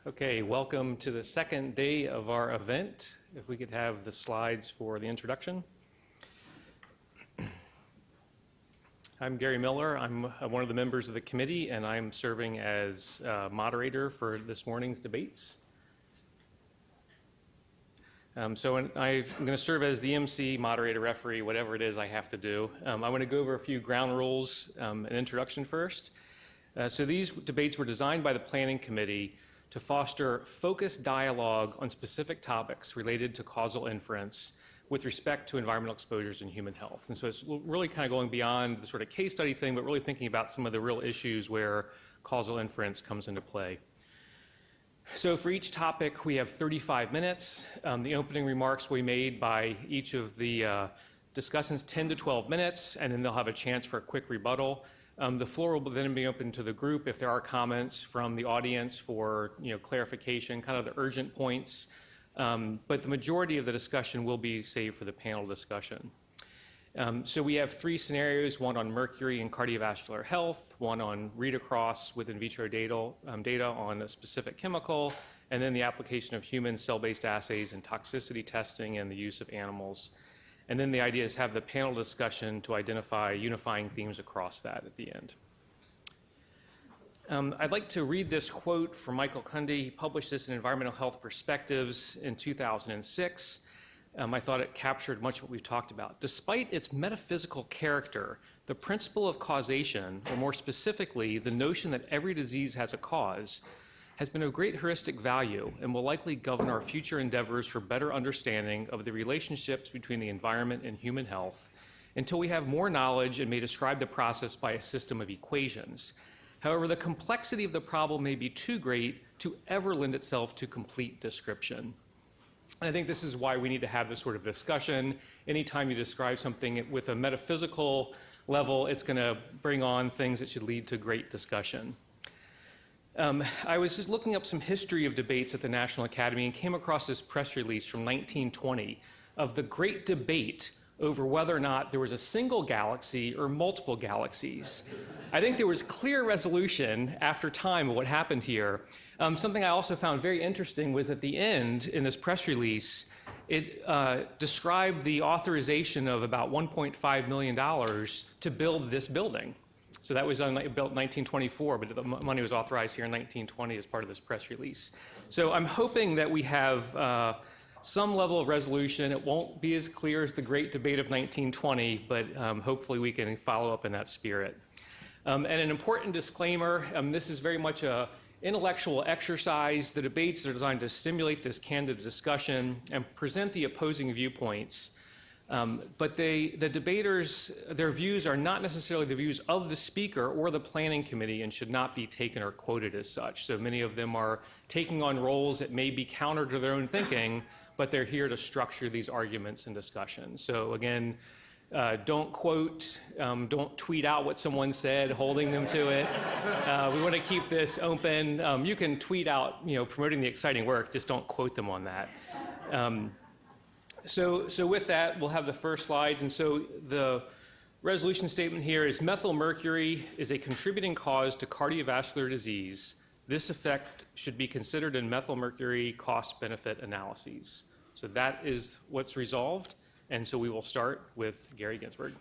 Okay, welcome to the second day of our event. If we could have the slides for the introduction. I'm Gary Miller. I'm one of the members of the committee, and I'm serving as moderator for this morning's debates. I'm going to serve as the MC, moderator, referee, whatever it is I have to do. I'm going to go over a few ground rules, an introduction first. So these debates were designed by the planning committee to foster focused dialogue on specific topics related to causal inference with respect to environmental exposures and human health. And so it's really kind of going beyond the sort of case study thing, but really thinking about some of the real issues where causal inference comes into play. So for each topic, we have 35 minutes. The opening remarks will be made by each of the discussants 10 to 12 minutes, and then they'll have a chance for a quick rebuttal. The floor will then be open to the group if there are comments from the audience for clarification, kind of the urgent points. But the majority of the discussion will be saved for the panel discussion. So we have three scenarios, one on mercury and cardiovascular health, one on read across with in vitro data on a specific chemical, and then the application of human cell-based assays and toxicity testing and the use of animals. And then the idea is have the panel discussion to identify unifying themes across that at the end. I'd like to read this quote from Michael Cundy. He published this in Environmental Health Perspectives in 2006. I thought it captured much of what we've talked about. Despite its metaphysical character, the principle of causation, or more specifically, the notion that every disease has a cause, has been of great heuristic value and will likely govern our future endeavors for better understanding of the relationships between the environment and human health until we have more knowledge and may describe the process by a system of equations. However, the complexity of the problem may be too great to ever lend itself to complete description. And I think this is why we need to have this sort of discussion. Anytime you describe something with a metaphysical level, it's going to bring on things that should lead to great discussion. I was just looking up some history of debates at the National Academy and came across this press release from 1920 of the great debate over whether or not there was a single galaxy or multiple galaxies. I think there was clear resolution after time of what happened here. Something I also found very interesting was at the end in this press release, it described the authorization of about $1.5 million to build this building. So that was built in 1924, but the money was authorized here in 1920 as part of this press release. So I'm hoping that we have some level of resolution. It won't be as clear as the great debate of 1920, but hopefully we can follow up in that spirit. And an important disclaimer, this is very much an intellectual exercise. The debates are designed to stimulate this candid discussion and present the opposing viewpoints. But the debaters, their views are not necessarily the views of the speaker or the planning committee and should not be taken or quoted as such. So many of them are taking on roles that may be counter to their own thinking, but they're here to structure these arguments and discussions. So again, don't quote, don't tweet out what someone said, holding them to it. We want to keep this open. You can tweet out, promoting the exciting work, just don't quote them on that. So with that, we'll have the first slides. And so the resolution statement here is methylmercury is a contributing cause to cardiovascular disease. This effect should be considered in methylmercury cost-benefit analyses. So that is what's resolved. And so we will start with Gary Ginsberg.